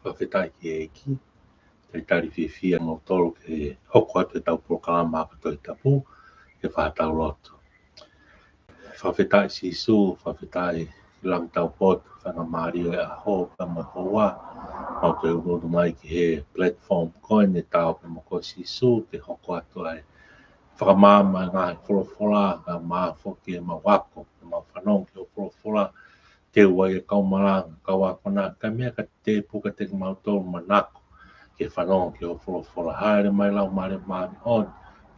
whawhetai ki e ki, te tari whiwhia no toro ke hoko atu e tau proklama ka toi tapu, ke whatau loto. Whawhetai si su, whawhetai lang tau pot, whanga maari e a ho, ka mo hoa, mau te urodu mai ki he platform koe ne tau ka mo ko si su, ke hoko atu ai. Whakamama ngā wholofola, ka maa whoki e mawako, ke mau whanong ki o wholofola, te ua e kaumaranga, ka wakona, ka mea ka te puka te mau tōru manako, ke whanong ki o wholofola. Haere mai lau mare maari on,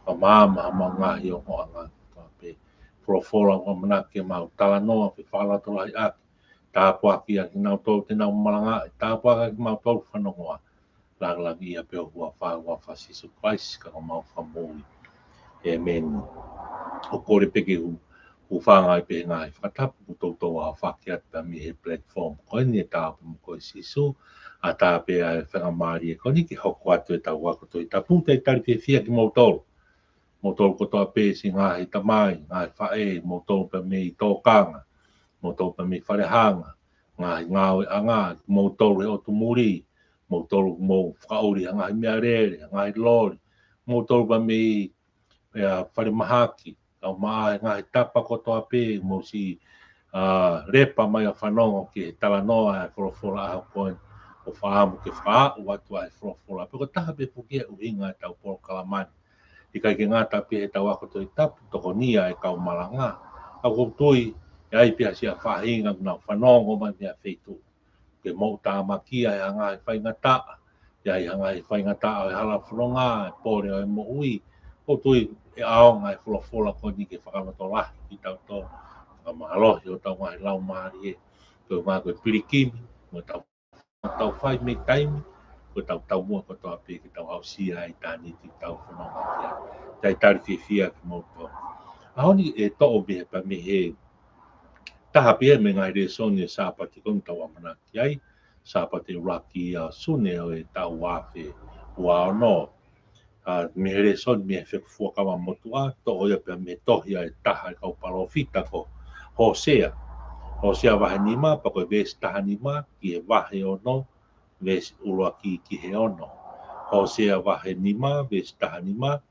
whamama ha mau ngahi o hoa ngā toa pe. Wholofola o manako ke mau talanoa, pe whalato lai aki, tāpua ki a ki nau tōru te nau malanga, tāpua ki mau tōru whanongoa. Langi ia peo hua whāua whasisu Christ, ka o mau whamoi. Amen. O kore peke hu whangai pe ngai whakatapu ku tautou a whakiat pa mi he platform. Koe ni e tāpu mo koe sisu, a tāpe a whangamari e koni ki hoko atu e tau wako toi tapu, te tari pe whia ki mautoro. Mautoro kotoa pe si ngahi tamai, ngahi whae, mautoro pa me i tōkanga, mautoro pa me wharehanga, ngahi ngāwe a ngā, mautoro he otumuri, mautoro mo whakauri a ngahi mea rere, ngahi lori, mautoro pa me i whare mahaki, au maa ngahi tapa kotoa pe, mo si repa mai a whanongo ki he talanoa e wholofola a koe, o whaamu ke whaau atu a he wholofola. Peko taha pe pukia uhinga e tau polo kalamani. I kai ke ngata pe he tau ako toi tapu, toko nia e kau malanga. Au koutoi, e ai pia si a whahinga kuna whanongo mai mea wheitu. Ke mou tā makia e hanga e whaingataa, e ai hanga e whaingataa e hala whanonga, e pōre o e mo ui, koutoi, e aonga e wholofola ko ni ke whakaloto lahi ki tau tō. Whamahalohi o tau ngahi lau maari e. Koe ngā koe pirikimi, mo tau whai me taimi, koe tau mua ko tau api ki tau hausia i tāni ti tau whanonga kia. Tai tari whiwhia ki mauto. Ahoni e to'o bihe pa me he taha pia me ngai re soni e sāpati kong tau amana ki ai, sāpati raki a sune o e tau wāwhi ua no. Me here son me fe fuakawa motua to oia pe me tohia e taha kau palofita ko Hosea wahanima pa ko ves tahanima ki e wahe ono ves ulua ki he ono Hosea wahanima ves tahanima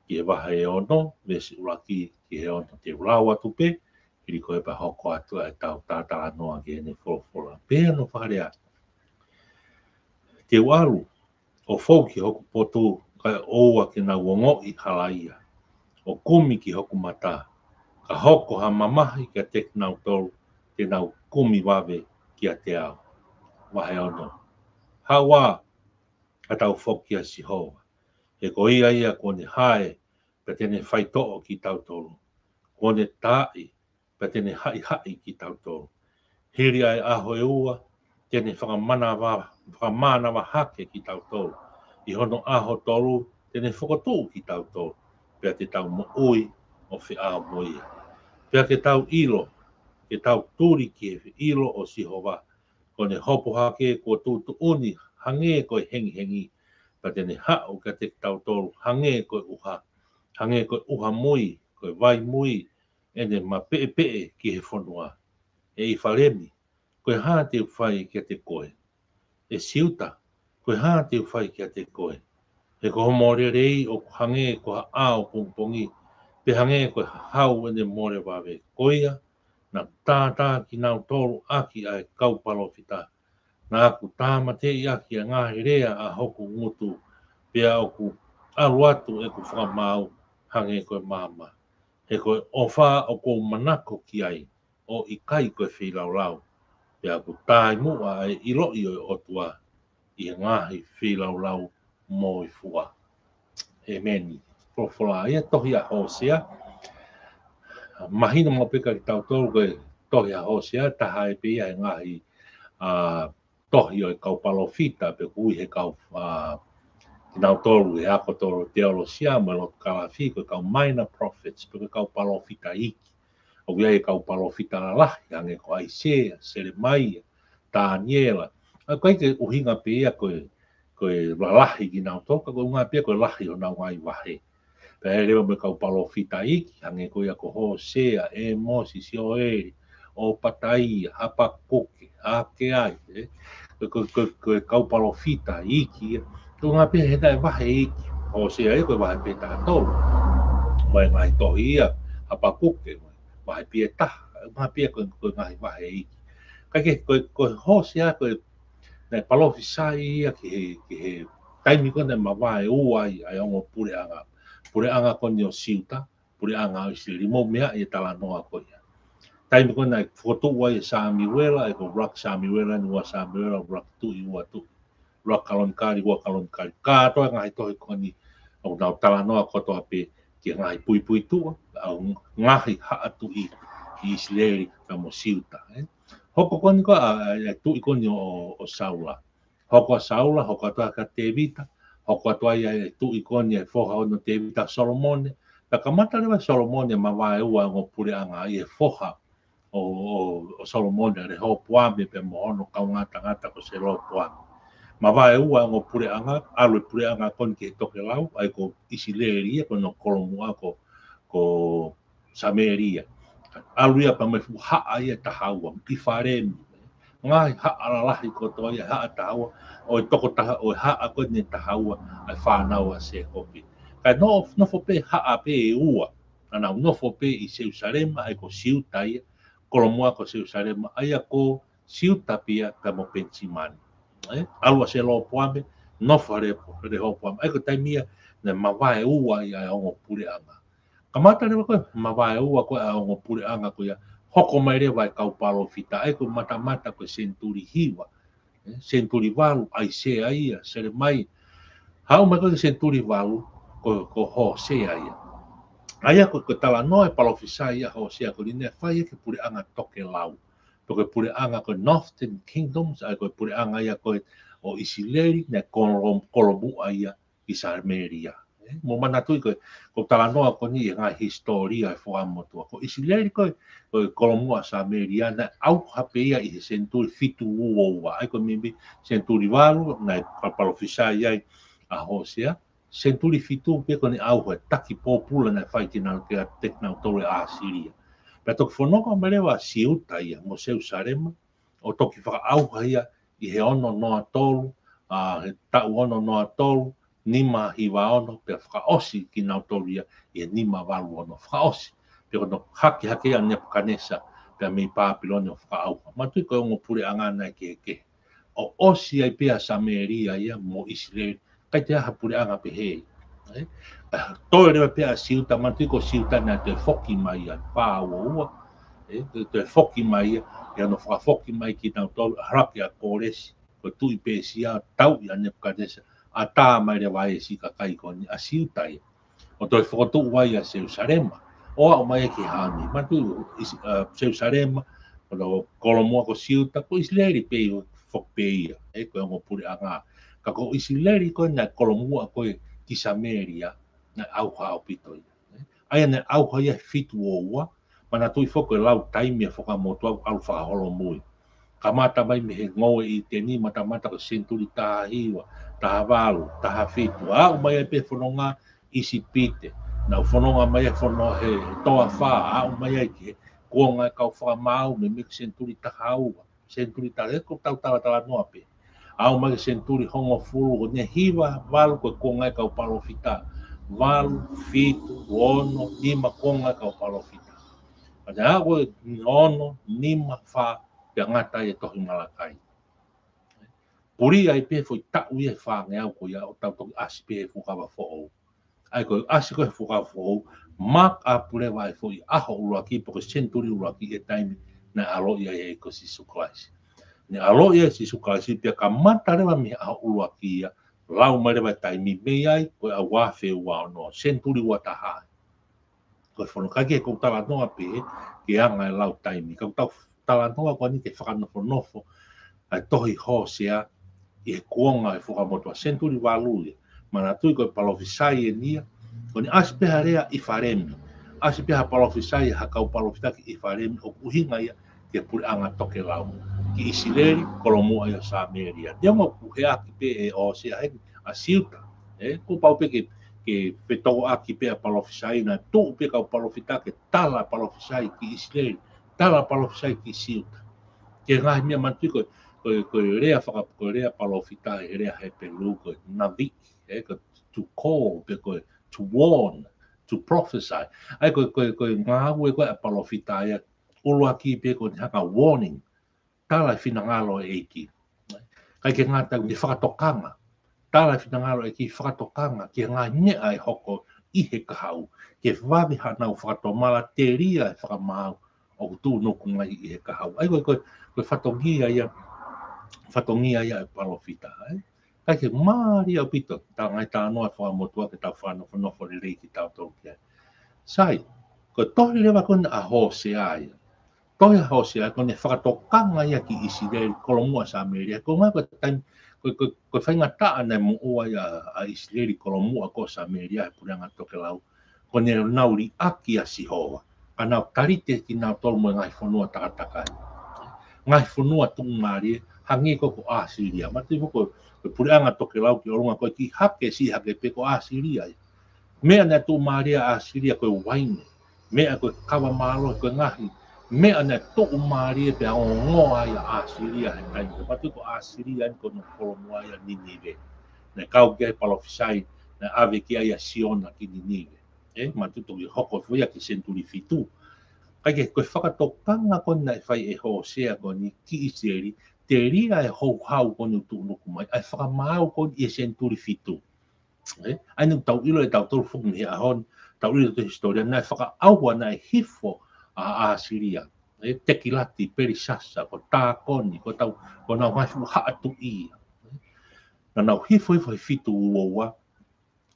ki e wahe ono ves ulua ki he ono te ulawa tupe ki ko e pa hoko atu e tau tātara noa ki ene wholofola pe no wharea te waru o fauki hoku poto kai oua ki nga wongo i halaia. O kumi ki hoku mata. Ka hoko ha mamahi ki a te nau toru, te nau kumi wawe ki a te au. Wahe ono. Hawa, ka tau whoki a si hoa. He ko ia kone hae, pa tene whaitoo ki tau toru. Kone tai, pa tene hai ki tau toru. Hiri ai aho e ua, tene whakamana wa hake ki tau toru. I hono aho toru, tene whakatō ki tau toru. Pea te tau mo ui o whi a moia. Pea ke tau ilo, ke tau turi ki e ilo o Sihova. Kone hopo hake ko tūtu uni, hange koe hengi. Pa tene hao ka te tau toru, hange koe uha. Hange koe uha mui, koe vai mui. Ene ma pee ki he whanua. E I whalemi, koe haa te whai ki te koe. E siuta, koe haa te whai ki te koe. E ko more rei o hange ko ao pongpongi. Pe hange ko hau ene more wawe koia. Na tātā ki nau tōru aki ai kau palofita. Na aku tāma te i aki a ngāhi rea a hoku ngutu. Pea oku alu atu e ku whakamau hange koe māma. He koe o whā o kou manako ki ai. O I kai koe whilau. Pea ku tāi mua e ilo I o otua. I ngāhi whilau mo I fua. Amen. Profola ia tohi a Hosea. Mahina mo peka ki tau tōru koe tohi a Hosea. Taha e pia e ngahi tohi o e kau palofita. Pe kui he kau ki nau tōru e ako tōru teolosia. Mo lo kalafi koe kau minor prophets. Pe kau palofita iki. O kia e kau palofita la lahi. Ange ko Aisea, Seremaia, Daniela. Koe ke uhinga pia koe lahi ki nau toka, koe unga pia koe lahi o nau ngai wahe. Pea e lewa me kau palofita iki, hange koe ako Hosea, Amos, Sioeli, o Pataia, Hapakuke, Hakeai. ko kau palofita iki ko ngapi heta wahe iki o se ai ko wahe peta tolu mai ngai to ia apa kuke wahe pieta ngapi ko ngai wahe iki kake ko hosia ko na palofisa ia ki taimi ko na mawae uai ai ongo pure anga ko ni o siuta pure anga o si limo mea e tala noa ko ia taimi ko na foto uai Samuela e ko rock Samuela ni wa Samuela rock tu i wa tu rock kalon kari ka to ngai to ko ni o na tala noa ko to ape ki ngai pui tu au ngai ha tu i Israeli ka mo siuta hoko ko ni ko tu i ko ni o Saula hoko Saula hoko to ka Tevita hoko to ai tu i ko ni foha no Tevita Solomone ta kamata le Solomone ma vai ua ngo pure anga i foha o Solomone le ho poame pe mo no ka ngata ko se lo poame ma vai ua ngo pure anga alu pure anga kon ke to ke lau ai ko Israeli ko no kolomua ko Samaria aluia pa me fu ha ai ta hawa ki farem ngai ha ala lahi ko to ia ha ta hawa o toko ta o ha ko ni ta hawa ai fa na o se kopi ka no fo pe ha pe ua ana no fo pe i se usarema ai ko siuta ia kolomua ko se usarema ai ko siuta pia ka mo pensimani alua se lo poame no fare po de ho poame ai ko taimia na mavae ua ia o pure anga kamata le ko mavae ua ko o pure anga ko ia hoko mai le vai kau palo fita ai ko mata ko senturi hiwa senturi valu ai se ai se mai hau mai ko senturi valu ko ho se ai ko tala no e palo fisa ia ho se ko ni fai ke pure anga toke lau toke pure anga ko Northern Kingdoms ai ko pure anga ia ko o Isileri na kolomu ai i Samaria mo mana tu ko tala no ko ni nga historia fo amo tu ko Isileri ko kolomu a Samaria na au hapea i senturi fitu uwa ai ko mimbi senturi valu na palo fisa ia a Hosea senturi fitu pe ko ni au taki popula na fai tina ke tekna tole a Siria pe to fono ko melewa siuta ia mo se usarema o toki fa au ia i he ono no atolu he ta ono no atolu nima hiwa ono pe fa osi ki na tolia i nima valu ono fa osi pe no haki ane kanesa pe me Papilone fa au ma tu ko ngo pure anga na ke o osi ai pe a Samaria ia mo Israel kai te ha pure anga pe he toi re pe a siuta manti ko siuta na te foki mai a pa o te foki mai ia no fa foki mai ki na to raki a kores ko tu i pe sia tau ia ne kadesa a ta mai re vai si ka kai ko ni a siuta ia o to foto vai a Jerusalema o mai ki hani mantu Jerusalema o kolomo ko siuta ko Israeli pe fokpeia ko ngo pure anga ka ko Israeli ko na kolomo ko ki Samaria na au ha opito ai na au ha ia fitu oa mana tu foko lau taimi foka moto au fa holo mui kamata mai me ngoe i te ni mata ko senturi ta hiwa ta valu ta fitu au mai pe fononga isi pite na fononga mai fono he toa fa au mai ke kuonga ka fa mau me mix senturi ta hau senturi ta ko tala no ape au mai senturi hongo fulu ne hiwa valu ko kuonga ka palo fita valu fitu ono lima kuonga ka palo fita ada ako ono nima fa pe ngata e tohi malakai puri ai pe foi ta ui e fa nge au ko ia o tau toki asi pe fu ka fo ai ko asi ko fu ka fo mak a pure vai foi aho ua ki po senturi ua ki e taimi na alo ia e ko si suklais ni alo ia si suklais pe ka mata le mi a ua ki ia lau mai le taimi me ai ko a wa fe wa no senturi ua ta ha ko fono ka ke ko tala no ape ke anga lau taimi ka tala no ko ni ke whakano nofo ai tohi Hosea i kuonga e whakamotua senturi walule mana tui ko palofisai e nia ko ni aspeha rea i wharemi aspeha palofisai hakau palofitaki i wharemi o kuhinga ia ke puri anga toke lau ki Isileri kolomua ia Samaria dia mo kuhea ki pe e Hosea he a siuta ko pau pe ke petoko aki pe a palofisai na tu pe ka palofitake tala palofisai ki Israel tala palofisai ki siuta ke ngai mia mantuko ko rea ko rea palofita rea he pelu ko navi to call ko to warn to prophesy ai ko ngā ue ko palofita ia ulu aki pe ko haka warning tala fina ngalo e ki kai ke ngata ni whakatokanga tala fina ngalo e ki whakatokanga ke ngā nye ai hoko i he kahau ke wawi hanau whakatomala te ria e whakamau o tu nuku ngai i he kahau ai ko whatongia ia e palofita kai ke maari au pito ta ngai ta noa whakamotua ke tau whanofo rei ki tau tau kia sai ko tohi lewa kona a hose ai tohi a hose ai kone whakatokanga ia ki Israel kolomua sa Ameria ko ngā ko taim ko whainga taa nei mo ua ia a Israel kolomua ko sa Ameria e puranga toke lau ko ne nauri aki a sihoa ka nau tarite ki nau tolu mo ngai whanua takataka ngai whanua tungu maari hangi ko Asiria mati ko puranga toke lau ki orunga ko ki hake si hake pe ko Asiria mea na tu maari a Asiria ko waine mea ko kawa malo ko ngahi mea na to maari pe o ngoa ia Asiria he tai mati ko Asiria ko no kolomua ia Ninive na kau ke palofisai na ave ki ia Siona ki Ninive mati to i hoko fuia ki senturi fitu kai ke ko whakatokanga ko na whai e Hosea ko ni ki Israeli te ria e hau ko ni tu nuku mai ai whakamau ko i senturi fitu ai no tau ilo e tau tolu fuku ni ahon tau ilo te historia na whakaaua na e hifo a Asiria te kilati perisasa ko tākoni ko tau ko nau hafu haatu i na nau hifo fitu uoua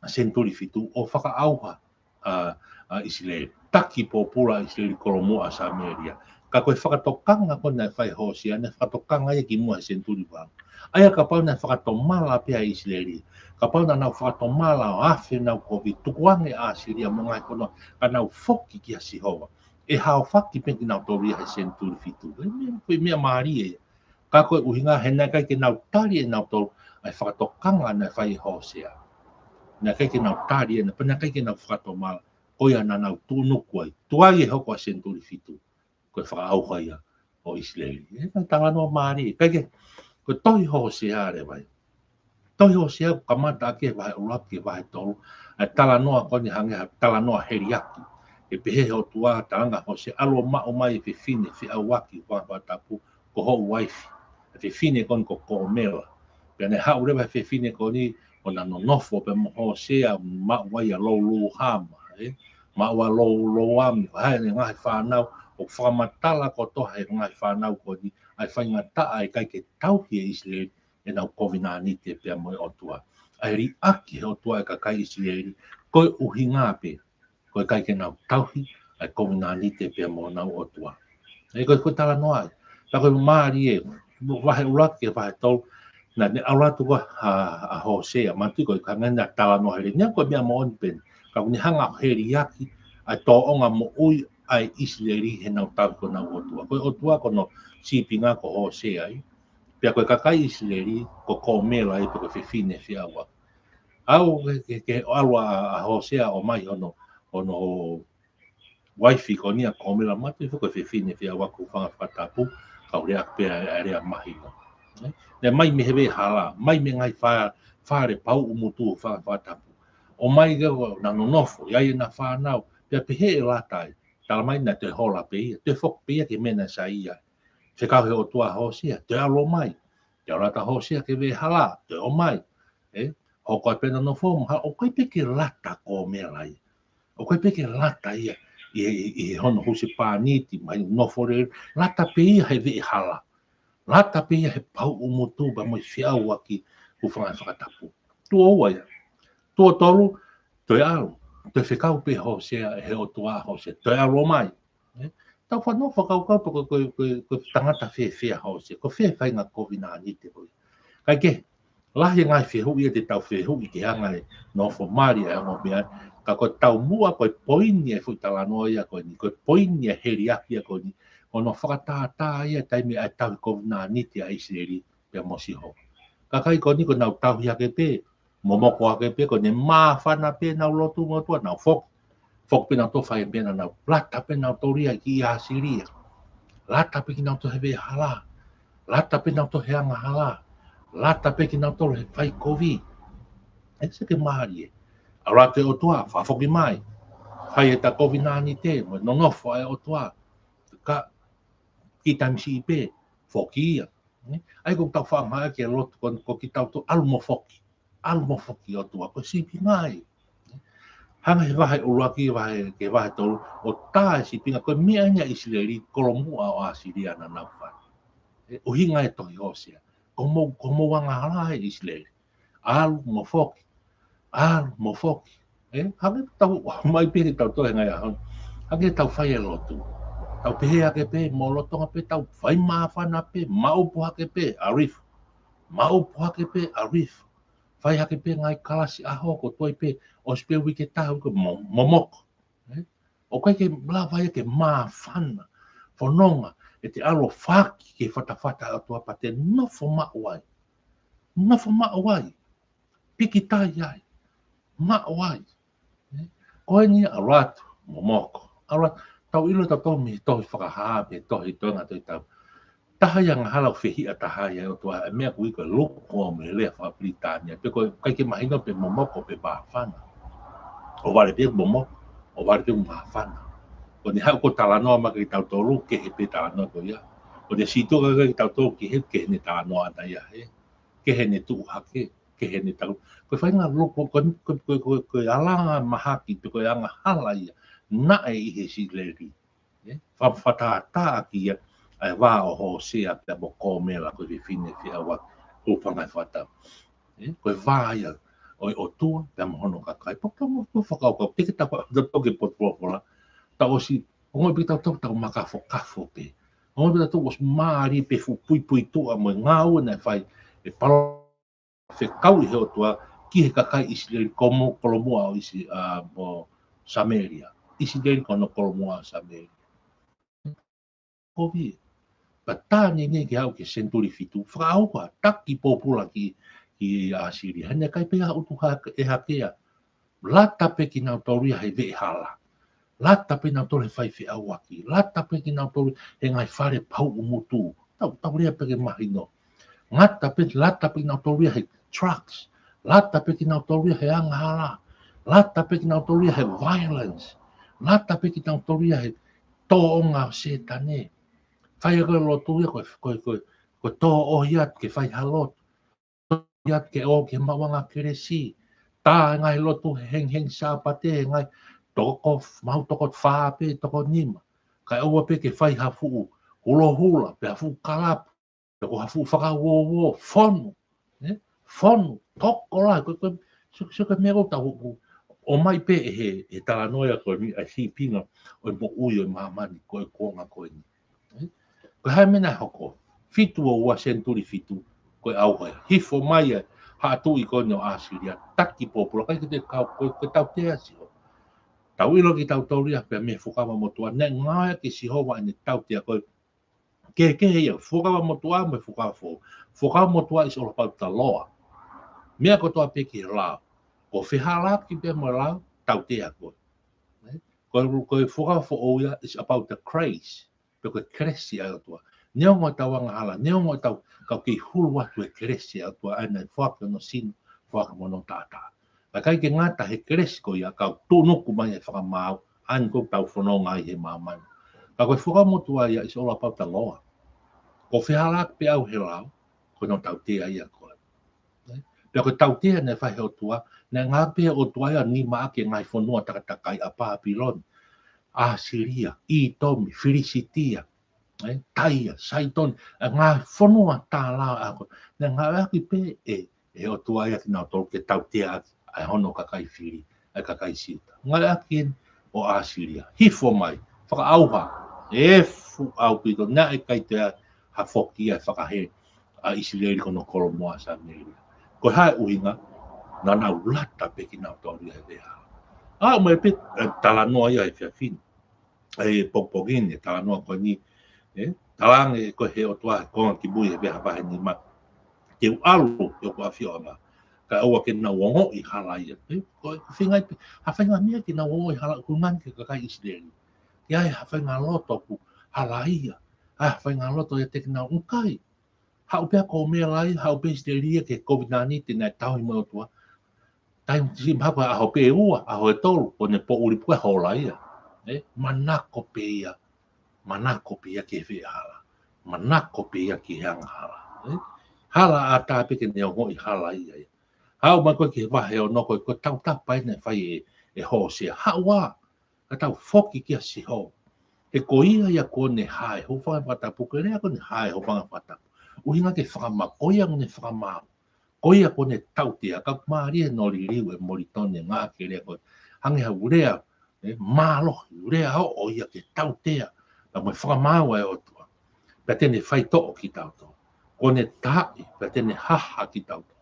senturi fitu o whakaaua a Israel taki popula Israel kolomua sa Ameria ka koe whakatokanga ko na whai Hosea na whakatokanga ia ki mua senturi wang aia ka pau na whakatomala pia Israeli ka pau na nau whakatomala o afe nau COVID tukuange a Syria mo ngai kono ka nau foki ki a Sihoa e hao whaki penki nau tori a senturi fitu koe mea maari e ka koe uhinga hena kai ke nau tari e nau tolu ai whakatokanga na whai Hosea na kai ke nau tari e na pena kai ke nau whakatomala oia na nau tunuku ai tuai e hoko a senturi fitu ko whakaauha ia o Israeli. Ka tanga noa maari. Kai ke, ko tohi Hosea re vai. Tohi Hosea kamata ake vai uraki vai tolu. A tala noa koni hange, tala noa heriaki. E pehe ho tua talanga Hosea. Alo mao mai e whiwhine, whiawaki, whakatapu, ko ho waifi. E whiwhine koni ko komela. Pea ne hau rewa whiwhine koni, o na nonofo pe mo Hosea, mao wai a lou lou hama. Mao a lou lou ami, hai ne ngahi whanau, o whamatala ko toha e ngai whanau ko ni ai whainga taa e kai ke tauhi e Israel e nau COVID-19 te pia moe o tua. Ai ri aki he o tua e ka kai Israel koe uhi ngā pe koe kai ke nau tauhi ai COVID-19 te pia moe nau o tua. E koe tala noa ai. Ta koe maari e wahe uraki e wahe tau na ne auratu ko a Hosea matu koe ka ngana tala noa here. Nia koe mea mo oni pen ka kuni hanga heri aki ai tō onga mo ui ai Israeli he nau tau ko nau otua. Koe otua ko no sipinga ko Hosea ai. Pia koe kakai Israeli ko komela ai ko whiwhine whiawa. Au ke alwa a Hosea o mai ono waifi ko nia komela matu ko whiwhine whiawa ko whanga whatapu kau rea pia rea mahi. Ne mai me hewe hala, mai me ngai whare pau umutu whanga whatapu. O mai gawa na nonofo, iai na whanau, pia pehe e latai. Tala mai na te hola pe te fok pe ke mena sa ia se ka he o tua Hosea te alo mai te rata Hosea ke ve hala te o mai ho ko pena no fo ha o ko pe ke lata ko me lai o ko pe ke lata ia e hono husi pa ni ti mai no fo re lata pe he ve hala lata pe he pau o motu ba mo fia o aki ku fa tapu tu o wa tu tolu te alo te whekau pe Hosea he o tua Hosea te alo mai tau whanau whakaukau ko tangata whewhea Hosea ko whewhai ngā COVID-19 te koi kai ke lahi ngai whehu ia te tau whehu i ke hanga e no fo mari e ango mea ka ko tau mua koe poini e fui talanoa ia koe ni koe poini e heriaki ia koe ni ono whakatātā ia taimi ai tau COVID-19 a Israeli pe mosiho ka kai ko ni ko nau tau hiake pe momoko ake pe ko ne maa whana pe nau lotu ngotua nau fok pe nau to whai pe nau lata pe nau toria ki Asiria lata pe ki nau to hewe hala lata pe nau to he anga hala, lata pe ki nau to he fai kovi. E se ke mahari e. Ara te o tua, whafoki mai. Fai e ta kovi nani te, mo nonofo e o tua. Ka, ki tamsi i pe, foki ia. Ai ko tau whaanga ke lotu ko ki tau to alumo foki. Alumo foki o tua, ko sipi mai. Hanga he wahe uruaki wahe ke wahe tolu, o tā e sipinga, koe mea nia Isileri, kolomua o Asiria na nauwha. O hinga e tohi hosea. Komo wanga hala e Isileri. Alu mo foki. Alu mo foki. Hanga tau, mai pere tau tohe ngai ahon. Hanga tau whai e lotu. Tau pehea ke pe, mo lotonga pe, tau whai maafana pe, maupuha ke pe, arifu. Maupuha ke pe, arifu. Whai hake pe ngai kalasi aho ko toi pe o speu wike tahu ko momoko. O kai ke la vai ke maafana. Whanonga e te alo whaki ke whatawhata atua pa te nofo mauai. Nofo mauai. Piki tai ai. Mauai. Koe ni a ratu momoko. Ara tau ilo tau me tohi whakahaa me tohi tonga toi tau. Taha yang halau whihi a taha ia o tua e mea kui ko loko me lea whapritania. Pe koe kai ke mahina pe momoko pe maafana. O wale pe momoko. O wale pe maafana. O ni hau ko talanoa maka ki tau tolu ke he pe talanoa ko ia. O ni sito ka ki tau tolu ke he ne talanoa ana ia he. Ke he ne tuu hake. Ke he ne tau. Koe whainga loko koe alanga mahaki pe koe anga hala ia. Na e i he Isileri. Whawhata ki ia. Ai wā o Hosea pe mo kōmela koe vi fine fi awa upangai whata. Koe wā ia o tua pe mo hono kakai. Pokta mo whakauka. Teke tau toke potporopola. Tau osi, ngoi pita tau maka whakafo pe. Ngoi pita tau osi maari pe fu pui tua mo ngau na whai e palo whekau i heo tua ki he kakai Isileri komo kolomua o isi mo Samaria. Isileri kono kolomua o Samaria. Kovi. Patani ni ki hau ke senturi fitu. Whakau ka taki popula ki Asiria. Hane kai pea utu e hakea. Lata pe ki nau toria hei vei hala. Lata pe nau tore whai whi awaki. Lata pe ki nau tore he ngai whare pau umutu. Tau rea pe ke mahino. Lata pe nau toria hei trucks. Lata pe ki nau toria hei angahala. Lata pe ki nau toria hei violence. Lata pe ki nau toria hei toonga setane. Whai koe lotu ia koe tō o hiat ke whai halot. Hiat ke o ke mawanga keresi. Tā ngai lotu heng sāpate ngai mau toko whāpe toko nima. Kai aua pe ke whai hafu hula pe hafu kalapu. Ko hafu whakawowo whonu. Whonu, toko lai. Koe mea o tau o mai pe he talanoia koe mi a si pinga o mo ui o mamani koe konga koe ni. Ko hai mena hoko, fitu o ua senturi fitu, koe auhai. Hifo mai e, hatu i koe no Asiria, taki popula, kai te kau, koe tau te asi ho. Tau ilo ki tau tauria, pia me fukawa motua, ne ngāia ki si hoa ane tau tia koe, ke ia, fukawa motua me fukawa fo. Fukawa motua is all about the law. Mea kotoa pe ki lao. Ko whihala ki pe mo lao, tau tia koe. Koe fukawa fo oia is about the craze. Pe koe kresi a tua. Neo ngoi tau anga hala, neo ngoi tau kau ki hulu watu e kresi a tua, aina e whaka no sinu, whaka mono tātā. Ka kai ke ngata he kresi ko ia, kau tūnuku mai e whakamau, aina kou tau whanonga i he māmanu. Ka koe whakamotua ia is all about the law. Ko whihalak pe au he lau, koe no tau tea ia koe. Pea koe tau tea ne whahe o tua, ne ngā pea o tua ia ni maa ke ngai whanua takatakai a Papilon. Asiria, Itomi, Filisitia, Taia, Saiton, ngā whanua tā lao ako. Nā ngā aki pe e o tua ia ki nā tolu ke tau tea ai hono kakai whiri, ai kakai siuta. Ngā aki o Asiria, hifo mai, whakaauha, e fu au pito, nā e kai te ha whoki ai whakahe a Isileri kono kolomoa sa Ameria. Ko hae uhinga, nā nā ulata pe ki nā tolu ia e wea. Mai pe talanoa ia e whiawhini. E pokpogini, talanoa koe ni, talange koe he o tua, konga ki bui e beha pahe ni ma. Te ualu, e o kua whio ama. Ka aua ke na wongo i hala ia. Koe whingai pe, hawhainga mea ki na wongo i hala, kungan ke kakai Isileri. Ia e hawhainga loto ku hala ia. Hawhainga loto e teki na unkai. Hau pea ko mea lai, hau pea steria ke COVID-19 te nai tau i mo tua. Tai si mhapa a ho pe ua, a ho e tolu, o ne po uri pua ho lai ia. Manako pe ia. Manako pe ia ke whi hala. Manako pe ia ke hanga hala. Hala a tā peke ne o ngoi hala ia. Hau mai koe ke wahe o noko, ko tau tapai ne whai e ho sea. Haua, ka tau foki kia si ho. He ko ia ko ne hae, ho whanga whatapu, ke rea ko ne hae ho whanga whatapu. Uhinga ke whakama, koia ngone whakamau. Koia ko ne tautia, ka maaria no li riu e moritone ngā ke rea koe. Hange ha urea, mālohi, urea ho o ia ke tautia. Ka mai whakamau e o tua. Pea tene whai to'o ki tauto. Ko ne tahi, pea tene haha ki tauto.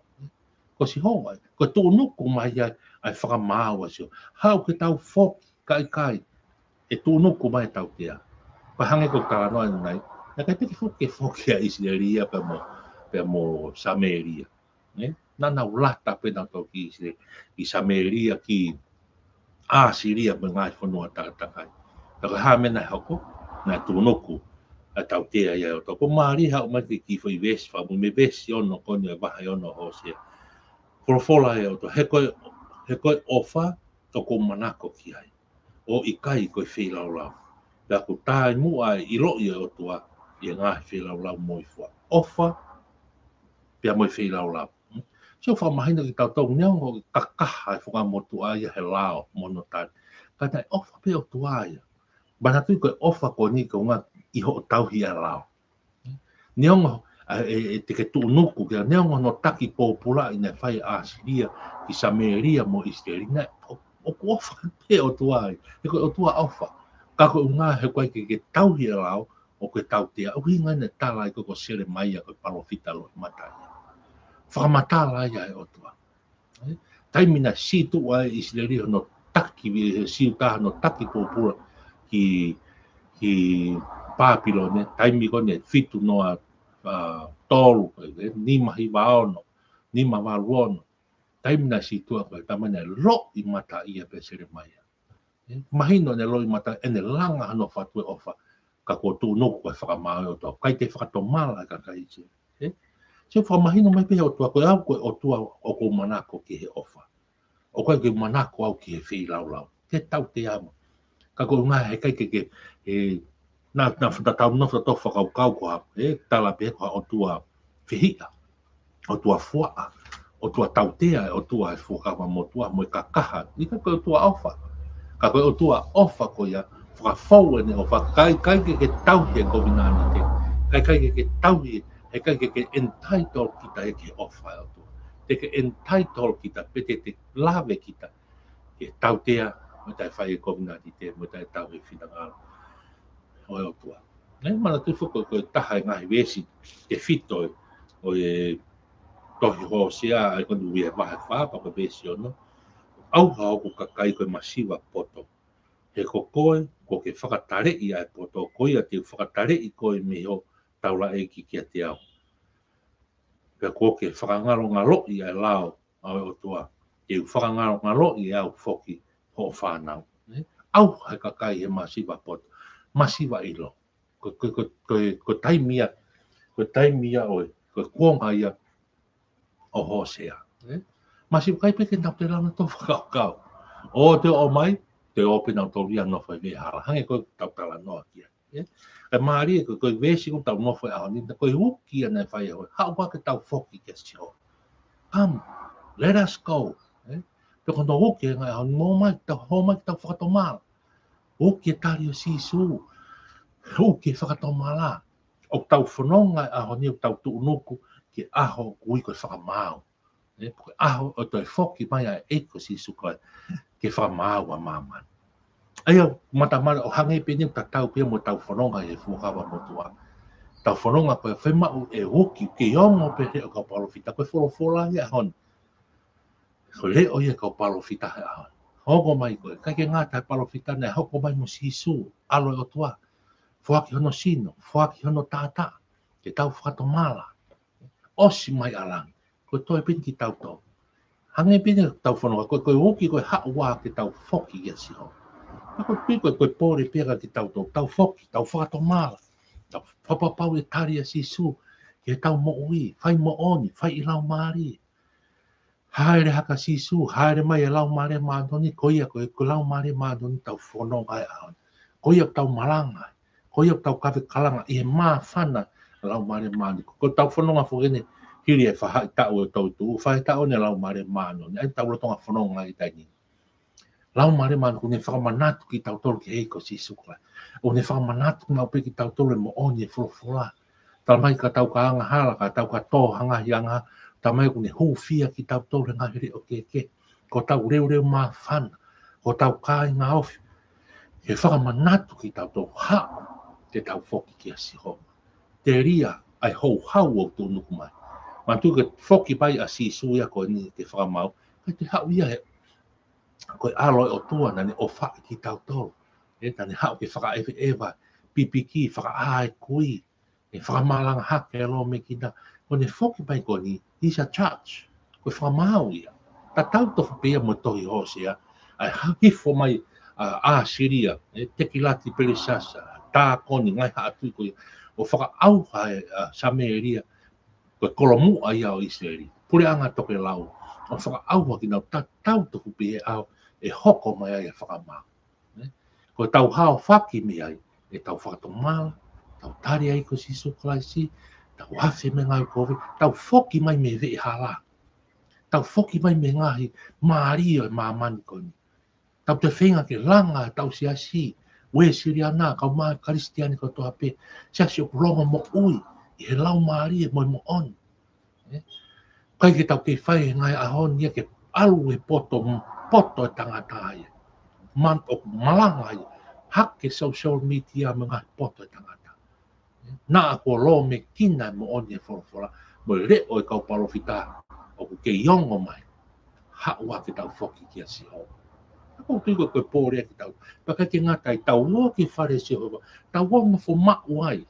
Ko si hoa, ko tō nuku mai ai whakamau e sio. Hau ke tau whoki, kai, e tō nuku mai tautia. Pa hange ko ka noa nei. Na kai peke whoki a Israelia pe mo Samaria. Nana ulata pe na toki i Samaria ki Asiria me ngai whanua tātakai. Taka ha mena hoko, na tūnoku a tau tea ia o toko. Māri hau mai ki whai vesi, whamu me vesi ono koni a waha ono hosea. Korofola e o to, he koe ofa toko manako ki ai. O i kai koe whilau. Pea ko tāi mua i roi o tua, i ngā whilau moi fua. Ofa, pea moi whilau. So whamahina ki tau tau neongo kakaha e whakamotu aia he lao mono tāi. Ka tai ofa pe o tua aia. Mana tui koe ofa ko ni ko ngā i ho tau hi a lao. Neongo te ke tūnuku kia neongo no taki pōpura i nei whai Asiria ki Samaria mo Israeli. O ko ofa pe o tua aia. E koe o tua ofa. Ka koe ngā he koe ke tau hi a lao o koe tau tea. Uhi ngai ne tālai koe ko sere mai a koe palofita lo i matai. Whakamatala ia e o tua. Taimina situ ai Israeli no taki siu taha no taki pōpura ki Papilone, taimi kone fitu noa tolu, ni mahi waono, ni mawaruono. Taimina situ koe tamane lo i mata ia pe sere mai. Mahino ne lo i mata ene langa hano whatue ofa ka ko tūnoku koe whakamau o tua. Kai te whakatomala ka kai tia. Se whamahino mai pe o tua, koe au koe o tua o ko manako ki he ofa. O koe ke manako au ki he whilau. Te tau te ama. Ka koe ngā he kai ke nā whatatau nofa tō whakaukau koha, tala pe koha o tua whihia, o tua fuaa, o tua tautea, o tua e whakawa mo tua mo i kakaha. Ni ka koe o tua ofa. Ka koe o tua ofa koe ia, whakawhau ene o whakai ke tauhi e kovinani te. Kai ke tauhi e kai ke entitled kita e ke ofa o tua. Te ke entitled kita, pete te lave kita, ke tautea, mo tai whai e kovinani te, mo tai tauhi whitangaro. O e o tua. Mana tu whuko koe taha e ngahi wesi, te whito o e tohi ho sea, e kondu wia mahe whāpa koe wesi ono. Auha o ko kakai koe masiwa poto. He ko koe, ko ke whakatarei ai poto, koe a te whakatarei koe miho taula e ki kia te au. Pea ko ke whakangaro ngalo i ai lao, au e o tua. Te whakangaro ngalo i au whoki ho whanau. Auha he kakai he masiwa poto. Masiwa ilo. Ko taimia oe, ko kuonga ia o Hosea. Masiwa kai peke nau te rana tō whakaukau. O te o mai, te ope nau tō ria nofai me hala. Hange koe tau tala noa kia. E maari koe wesi ko tau nofai aho ni, koe huki ana e whai hoi. Hau wake tau whoki kia si ho. Come, let us go. Pe kono huki e ngai aho ni, mō mai tau whakatomala. Huki e tari o sisu. Huki e whakatomala. O tau whanonga aho ni o tau tuunuku ki aho kui koe whakamau. Koe aho o toi whoki mai a eiko sisu koe ke whakamau a māman. Aia, matamara o hange pene ta tau pia mo tau whanonga e fukawa mo tua. Tau whanonga koe whaimau e huki ke ongo pe reo kau palofita. Koe wholofola e ahon. Koe reo e kau palofita e ahon. Hoko mai koe, kai ke ngātai palofita ne hoko mai mo sisu, alo e o tua. Fuaki hono sino, fuaki hono tātā, ke tau whakatomala. Osi mai alang, koe toi pini ki tau tō. Hange pini tau whanonga, koe huki koe haua ke tau whoki ia si ho. Koe piko koe pōre pēra ki tau tō, tau whoki, tau whakatomala. Tau whapapau e tari a sisu, ke tau mo ui, fai mo oni, fai I lau mari. Haere haka sisu, haere mai e lau mare mātoni, koia ko lau mare mātoni tau whono ai aon. Koia tau malanga, koia tau kawe kalanga, I he mā whana lau mare mātoni. Ko tau whono ngā whogene, hiri e whahai tau e tau tu, whahai tau ne lau mare mātoni, ai tau rotonga whono ngā I taini. Lau mare mātoni, ko ne whakamanatu ki tau tolu ki hei ko sisu kala. O ne whakamanatu ngā upe ki tau tolu e mo oni e whulofula. Tau mai ka tau ka anga hala, ka tau ka tō hanga hi anga, tamai ko ne hufia ki tau tōre ngā hiri o ke. Ko tau reu mā whana. Ko tau kāi ngā ofi. He whakamanatu ki tau tō hao te tau whoki ki a siho. Te ria ai hou hau o tō nuku mai. Mantu ke whoki pai a sisu ia ko ni te whakamau. Kai te hau ia he. Koe aloi o tua nani o whaki ki tau tō. E tani hau ke whaka ewe ewa. Pipiki whaka ae kui. E whakamalanga hake alo me ki na. Ko ne whoki pai ko ni. He's a judge. Koe whakamau ia. Ta tau tofu pia mo tohi hosea. Ai hakifo mai a Siria. Teki lati perisasa. Tā koni ngai haatui koe. O whaka au hae Sameria. Koe kolomu ai au Israeli. Pure anga toke lau. O whaka au haki nau ta tau tofu pia au. E hoko mai ai a whakamau. Koe tau hao whaki mi ai. E tau whakatomala. Tau tari ai ko siso kalaisi. Tau hafe me ngai kowe. Tau whoki mai me vei hala. Tau whoki mai me ngahi maari o mamani koni. Tau te whenga ke langa tau siasi. We Siriana, kau mai Karistiani ko toa pe. Siasi o rongo mo ui. I he lau maari e moi mo on. Kai ke tau ke whai ngai ahon ia ke alu e poto e tangata ai. Man o malanga ai. Hak ke social media me ngai poto e tangata. Na ako lo me kina mo on e whorofora. Mo le o e kau parofita. O ke iongo mai. Haua ke tau whoki ki a siho. Ako tui koe pōrea ki tau. Paka ke ngatai tau o ki whare siho. Tau o mafo mau ai.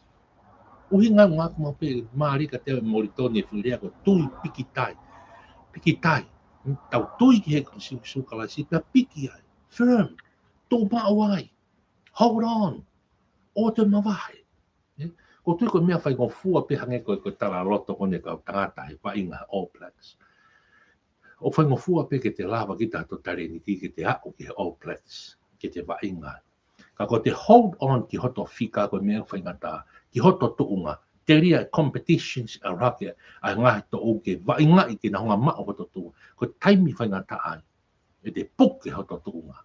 Uhi ngai ngā kuma pe maarika te moritoni e whirea ko tui piki tai. Piki tai. Tau tui ki he sukalai si pia piki ai. Firm. Tō mau ai. Hold on. O te mawai. Ko tui koe mea whai ngō fua pe hange koe tara loto kone kau tangata he pa inga All Blacks. O whai ngō fua pe ke te lava ki tātou tare ni ki te ako ki he All Blacks. Ke te wa inga. Ka ko te hold on ki hoto whika koe mea whai ngata. Ki hoto tuunga. Te ria competitions a rake a ngahi to o ke wa inga I ke na honga mao hoto tuunga. Ko taimi whai ngata ai. E te puke hoto tuunga.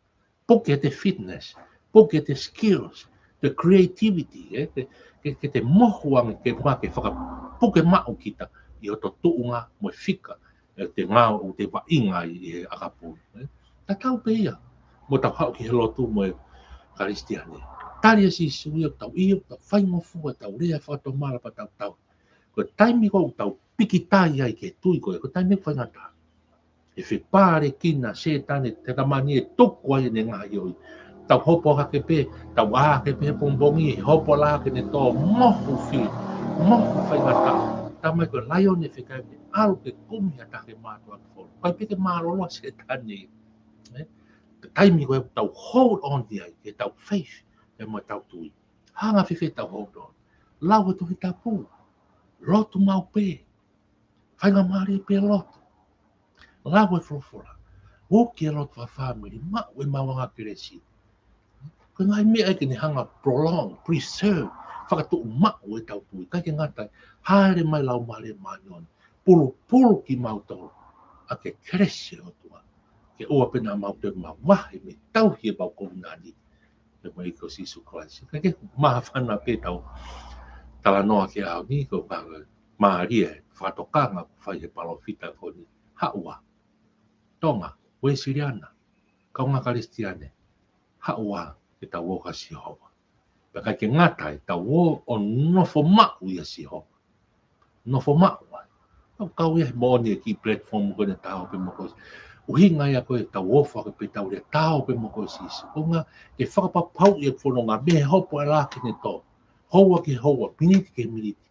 Puke te fitness. Puke te skills. The creativity. Ke te mohuang ke wha ke whaka puke mao kita. I hoto tuunga mo whika. Te ngāo o te wa inga I akapu. Ta tau pe ia. Mo tau hau ki he lotu mo e Karistiani. Tari si sui o tau iyo, tau whai mo fua, tau rea whato mara pa tau. Ko taimi ko tau piki tai ai ke tui koe, ko taimi ko whai ngata. E whi pāre kina, setane, te kamani e tuku ai ne ngā ioi. Tau hopo hake pe, tau ake pe pombongi, hopo la ke ne tō mohu whi, mohu whai ngata. Tau mai ko laio ne whi kai pe, alu ke kumi a take mātua ki whoro. Kai pe ke mārolo setane. Taimi ko tau hold on di ai, ke tau faith. E mo tau tui. Hanga whiwhi tau hold on. Lau e tohi tau pū. Lotu mau pē. Whainga maari pē lotu. Lau e whorofora. Woki e lotu wa whamiri. Mau e mawanga kiresi. Ko ngai mea eke ni hanga prolong, preserve. Whakatu mau e tau tui. Kai ke ngatai. Haere mai lau maari mānion. Pulu ki mau toro. A ke kiresi lotua. Ke ua pena mau te mau wahi me tau hi e bau komunani. E mai ko sisu Christ. Ka ke maha whana pe tau tala noa ke au ni ko maari e whatokanga ko whai he palofita ko ni. Haua. Tonga. We Siriana. Kaunga Karistiane. Haua ke tau o ka sihoa. Pa kai ke ngatai tau o nofo mau ia sihoa. Nofo mau. Kau ia mo ni ki platform ko ne tau pe mo ko uhi ngai a koe tau ofa ke pe tau rea tau pe mo koe sisi. Ko ngā ke whakapapau i e whanonga me hopo e la ke ne tō. Houa ke houa, miniti ke miniti.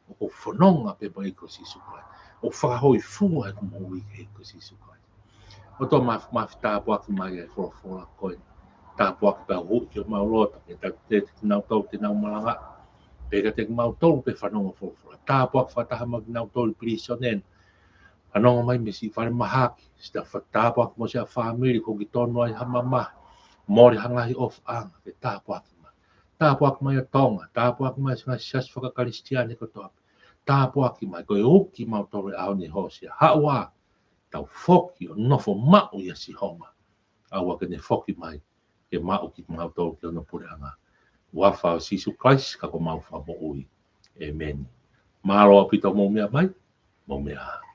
O ko whanonga pe mo e ko sisu kai. O whakahoi fua e ko mo i ke ko sisu kai. O tō mawhi tāpua ki mai e whorofora koe. Tāpua ki tau hoi ki o maurota. Ke tau te nau tau te nau malanga. Pega te mau tolu pe whanonga whorofora. Tā puak whataha maginau tolu prisonen. Whanonga mai me si whare mahaki. Sita tā puak mo sea whamiri ko ki tonu ai hamamahi. Mori hangahi of anga. Pe tā puak mai. Tā puak mai a tonga. Tā puak mai singa sias whakakaristiani ko toa. Tā puak mai ko e uki mau tolu au ni hosia. Hawa. Tau foki o nofo mau ia si honga. Awa ke ne foki mai. Ke mau ki mau tolu ke ono pure anga. Wafa o Sisu Christ kako mau fa mo ui. Amen. Malo apita mo mea mai. Mo mea.